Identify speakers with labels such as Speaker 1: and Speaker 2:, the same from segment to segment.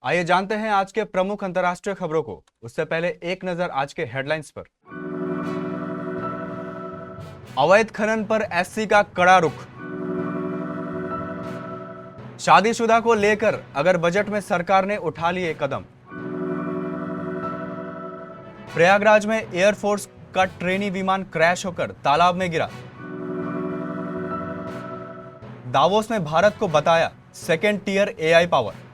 Speaker 1: आइए जानते हैं आज के प्रमुख अंतर्राष्ट्रीय खबरों को। उससे पहले एक नजर आज के हेडलाइंस पर। अवैध खनन पर एससी का कड़ा रुख। शादीशुदा को लेकर अगर बजट में सरकार ने उठा लिए कदम। प्रयागराज में एयरफोर्स का ट्रेनी विमान क्रैश होकर तालाब में गिरा। दावोस में भारत को बताया second tier AI power.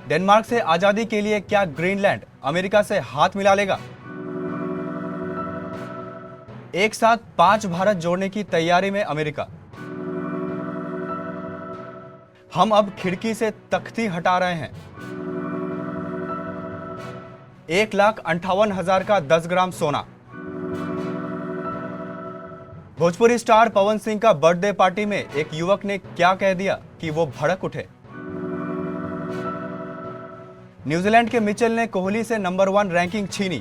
Speaker 1: Denmark से आजादी के लिए क्या ग्रीनलैंड अमेरिका से हाथ मिला लेगा? एक साथ 5 भारत जोड़ने की तैयारी में अमेरिका। हम अब खिड़की से तख्ती हटा रहे हैं। 1,58,000 का 10 ग्राम सोना। भोजपुरी स्टार पवन सिंह का बर्थडे पार्टी में एक युवक ने क्या कह दिया कि वो भड़क उठे। न्यूजीलैंड के मिचेल ने कोहली से नंबर 1 रैंकिंग छीनी।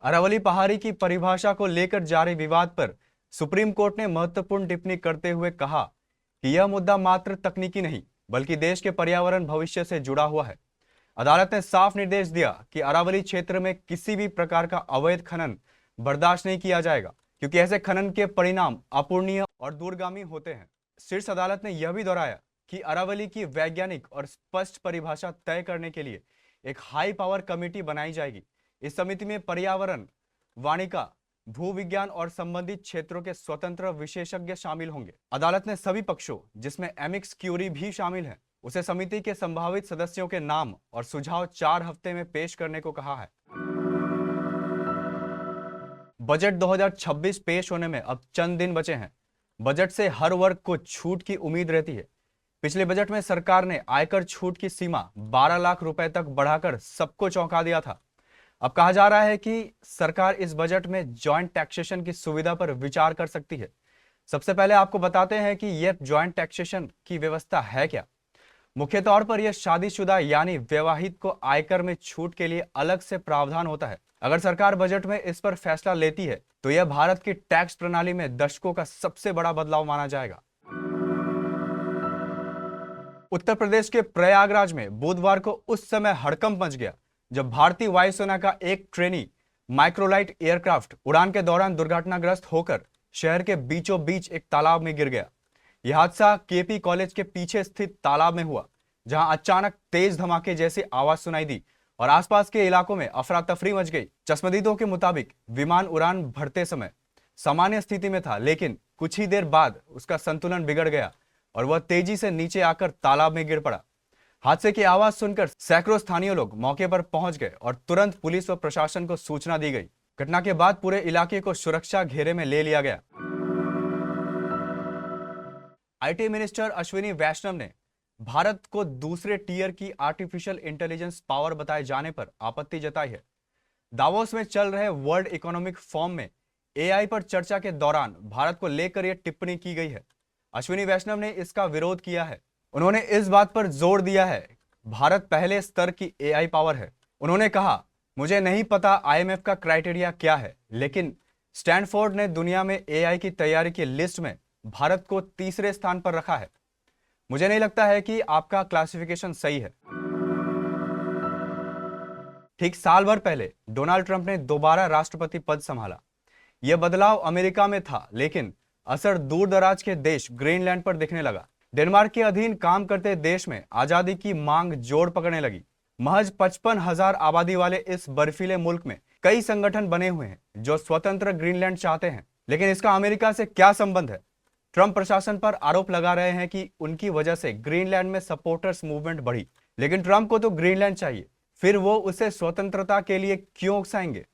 Speaker 1: अरावली पहाड़ी की परिभाषा को लेकर जारी विवाद पर सुप्रीम कोर्ट ने महत्वपूर्ण टिप्पणी करते हुए कहा कि यह मुद्दा मात्र तकनीकी नहीं बल्कि देश के पर्यावरण भविष्य से जुड़ा हुआ है। अदालत ने साफ निर्देश दिया कि अरावली क्षेत्र में किसी भी प्रकार का अवैध खनन बर्दाश्त नहीं किया जाएगा, क्योंकि ऐसे खनन के परिणाम अपूरणीय और दूरगामी होते हैं। शीर्ष अदालत ने यह भी दोहराया कि अरावली की वैज्ञानिक और स्पष्ट परिभाषा तय करने के लिए एक हाई पावर कमेटी बनाई जाएगी। इस समिति में पर्यावरण, वानिका, भूविज्ञान और संबंधित क्षेत्रों के स्वतंत्र विशेषज्ञ शामिल होंगे। अदालत ने सभी पक्षों, जिसमें एमिक्स क्यूरी भी शामिल है, उसे समिति के संभावित सदस्यों के नाम और सुझाव 4 हफ्ते में पेश करने को कहा है। बजट 2026 पेश होने में अब चंद दिन बचे हैं। बजट से हर वर्ग को छूट की उम्मीद रहती है। पिछले बजट में सरकार ने आयकर छूट की सीमा 12 लाख रुपए तक बढ़ाकर सबको चौंका दिया था। अब कहा जा रहा है कि सरकार इस बजट में जॉइंट टैक्सेशन की सुविधा पर विचार कर सकती है। सबसे पहले आपको बताते हैं कि यह जॉइंट टैक्सेशन की व्यवस्था है क्या। मुख्य तौर पर यह शादीशुदा यानी विवाहित को आयकर में छूट के लिए अलग से प्रावधान होता है। अगर सरकार बजट में इस पर फैसला लेती है तो यह भारत की टैक्स प्रणाली में दशकों का सबसे बड़ा बदलाव माना जाएगा। उत्तर प्रदेश के प्रयागराज में बुधवार को उस समय हड़कंप मच गया जब भारतीय वायुसेना का एक ट्रेनी माइक्रोलाइट एयरक्राफ्ट उड़ान के दौरान दुर्घटनाग्रस्त होकर शहर के बीचों बीच एक तालाब में गिर गया। यह हादसा केपी कॉलेज के पीछे स्थित तालाब में हुआ, जहां अचानक तेज धमाके जैसी आवाज सुनाई दी और आसपास के इलाकों में अफरा तफरी मच गई। चश्मदीदों के मुताबिक विमान उड़ान भरते समय सामान्य स्थिति में था, लेकिन कुछ ही देर बाद उसका संतुलन बिगड़ गया और वह तेजी से नीचे आकर तालाब में गिर पड़ा। हादसे की आवाज सुनकर सैकड़ों स्थानीय लोग मौके पर पहुंच गए और तुरंत पुलिस व प्रशासन को सूचना दी गई। घटना के बाद पूरे इलाके को सुरक्षा घेरे में ले लिया गया। आईटी मिनिस्टर अश्विनी वैष्णव ने भारत को दूसरे टियर की आर्टिफिशियल इंटेलिजेंस पावर बताए जाने पर आपत्ति जताई है। दावोस में चल रहे वर्ल्ड इकोनॉमिक फोरम में एआई पर चर्चा के दौरान भारत को लेकर यह टिप्पणी की गई है। अश्विनी वैष्णव ने इसका विरोध किया है। उन्होंने इस बात पर जोर दिया है भारत पहले स्तर की एआई पावर है। उन्होंने कहा, मुझे नहीं पता आईएमएफ का क्राइटेरिया क्या है, लेकिन स्टैनफोर्ड ने दुनिया में एआई की तैयारी की लिस्ट में भारत को तीसरे स्थान पर रखा है। मुझे नहीं लगता है कि आपका क्लासिफिकेशन सही है। ठीक साल भर पहले डोनाल्ड ट्रंप ने दोबारा राष्ट्रपति पद संभाला। यह बदलाव अमेरिका में था, लेकिन असर दूर दराज के देश ग्रीनलैंड पर दिखने लगा। डेनमार्क के अधीन काम करते देश में आजादी की मांग जोर पकड़ने लगी। महज 55,000 आबादी वाले इस बर्फीले मुल्क में कई संगठन बने हुए हैं जो स्वतंत्र ग्रीनलैंड चाहते हैं, लेकिन इसका अमेरिका से क्या संबंध है? ट्रंप प्रशासन पर आरोप लगा रहे हैं कि उनकी वजह से ग्रीनलैंड में सपोर्टर्स मूवमेंट बढ़ी, लेकिन ट्रंप को तो ग्रीनलैंड चाहिए, फिर वो उसे स्वतंत्रता के लिए क्यों उकसाएंगे?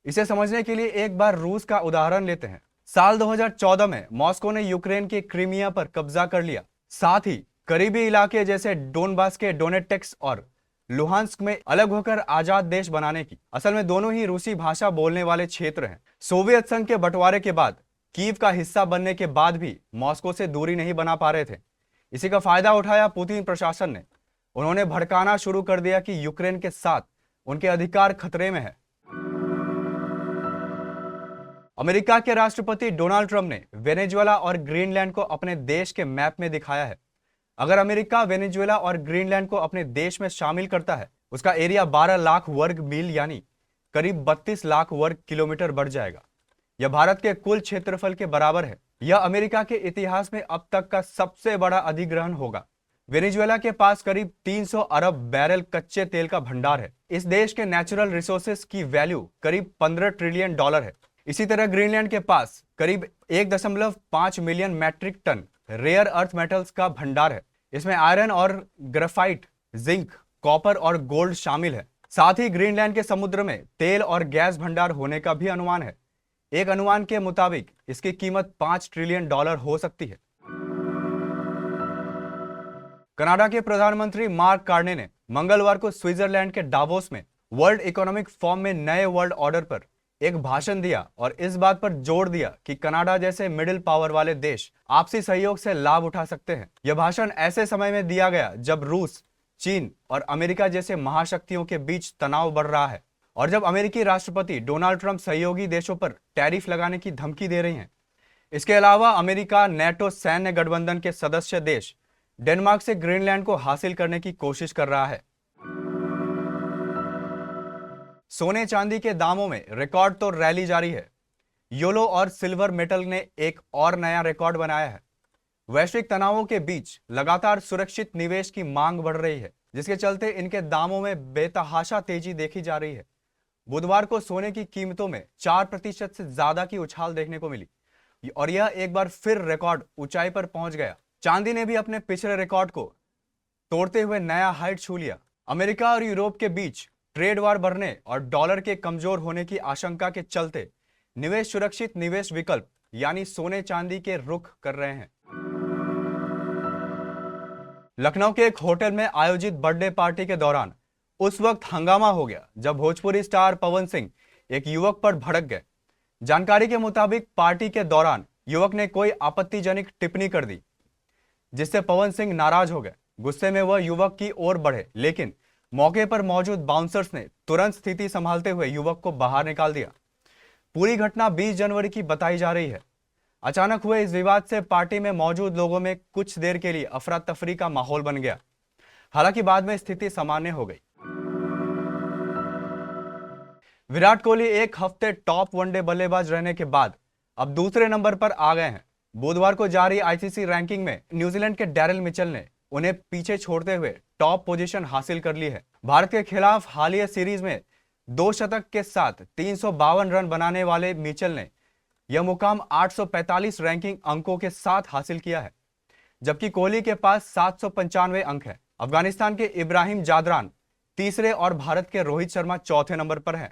Speaker 1: इसे समझने के लिए एक बार रूस का उदाहरण लेते हैं। साल 2014 में मॉस्को ने यूक्रेन के क्रीमिया पर कब्जा कर लिया। साथ ही करीबी इलाके जैसे डोनबास के डोनेटेक्स और लुहांस्क में अलग होकर आजाद देश बनाने की। असल में दोनों ही रूसी भाषा बोलने वाले क्षेत्र हैं। सोवियत संघ के बंटवारे के बाद कीव का हिस्सा बनने के बाद भी मॉस्को से दूरी नहीं बना पा रहे थे। इसी का फायदा उठाया पुतिन प्रशासन ने। उन्होंने भड़काना शुरू कर दिया कि यूक्रेन के साथ उनके अधिकार खतरे में है। अमेरिका के राष्ट्रपति डोनाल्ड ट्रंप ने वेनेजुएला और ग्रीनलैंड को अपने देश के मैप में दिखाया है। अगर अमेरिका वेनेजुएला और ग्रीनलैंड को अपने देश में शामिल करता है, उसका एरिया 12 लाख वर्ग मील यानी करीब 32 लाख वर्ग किलोमीटर बढ़ जाएगा। यह भारत के कुल क्षेत्रफल के बराबर है। यह अमेरिका के इतिहास में अब तक का सबसे बड़ा अधिग्रहण होगा। वेनेजुएला के पास करीब 300 अरब बैरल कच्चे तेल का भंडार है। इस देश के नेचुरल रिसोर्सेज की वैल्यू करीब 15 ट्रिलियन डॉलर है। इसी तरह ग्रीनलैंड के पास करीब 1.5 million metric ton rare earth metals का भंडार है। इसमें आयरन और ग्रेफाइट, जिंक, कॉपर और गोल्ड शामिल है। साथ ही ग्रीनलैंड के समुद्र में तेल और गैस भंडार होने का भी अनुमान है। एक अनुमान के मुताबिक इसकी कीमत 5 ट्रिलियन डॉलर हो सकती है। कनाडा के प्रधानमंत्री मार्क कार्ने ने मंगलवार को स्विट्जरलैंड के डावोस में वर्ल्ड इकोनॉमिक फोरम में नए वर्ल्ड ऑर्डर पर एक भाषण दिया और इस बात पर जोर दिया कि कनाडा जैसे मिडिल पावर वाले देश आपसी सहयोग से लाभ उठा सकते हैं। यह भाषण ऐसे समय में दिया गया जब रूस, चीन और अमेरिका जैसे महाशक्तियों के बीच तनाव बढ़ रहा है और जब अमेरिकी राष्ट्रपति डोनाल्ड ट्रंप सहयोगी देशों पर टैरिफ लगाने की धमकी दे रही हैं। इसके अलावा अमेरिका नेटो सैन्य गठबंधन के सदस्य देश डेनमार्क से ग्रीनलैंड को हासिल करने की कोशिश कर रहा है। सोने चांदी के दामों में रिकॉर्ड तो रैली जारी है। योलो और सिल्वर मेटल ने एक और नया रिकॉर्ड बनाया है। वैश्विक तनावों के बीच लगातार सुरक्षित निवेश की मांग बढ़ रही है, जिसके चलते इनके दामों में बेतहाशा तेजी देखी जा रही है। बुधवार को सोने की कीमतों में 4% से ज्यादा की उछाल देखने को मिली और यह एक बार फिर रिकॉर्ड ऊंचाई पर पहुंच गया। चांदी ने भी अपने पिछले रिकॉर्ड को तोड़ते हुए नया हाइट छू लिया। अमेरिका और यूरोप के बीच ट्रेड वार बढ़ने और डॉलर के कमजोर होने की आशंका के चलते निवेश सुरक्षित निवेश विकल्प यानी सोने चांदी के रुख कर रहे हैं। लखनऊ के एक होटल में आयोजित बर्थडे पार्टी के दौरान उस वक्त हंगामा हो गया जब भोजपुरी स्टार पवन सिंह एक युवक पर भड़क गए। जानकारी के मुताबिक पार्टी के दौरान युवक ने कोई आपत्तिजनक टिप्पणी कर दी, जिससे पवन सिंह नाराज हो गए। गुस्से में वह युवक की ओर बढ़े, लेकिन मौके पर मौजूद बाउंसर्स ने तुरंत स्थिति संभालते हुए युवक को बाहर निकाल दिया। पूरी घटना 20 जनवरी की बताई जा रही है। अचानक हुए इस विवाद से पार्टी में मौजूद लोगों में कुछ देर के लिए अफरा तफरी का माहौल बन गया। हालांकि बाद में स्थिति सामान्य हो गई। विराट कोहली एक हफ्ते टॉप वनडे बल्लेबाज रहने के बाद अब दूसरे नंबर पर आ गए हैं। बुधवार को जारी आईसीसी रैंकिंग में न्यूजीलैंड के डैरिल मिचेल ने उन्हें पीछे छोड़ते हुए टॉप पोजीशन हासिल कर ली है। भारत के खिलाफ हालिया सीरीज में 2 शतक के साथ 352 रन बनाने वाले मिचेल ने यह मुकाम 845 रैंकिंग अंकों के साथ हासिल किया है, जबकि कोहली के पास 795 अंक है। अफगानिस्तान के इब्राहिम जादरान तीसरे और भारत के रोहित शर्मा चौथे नंबर पर है।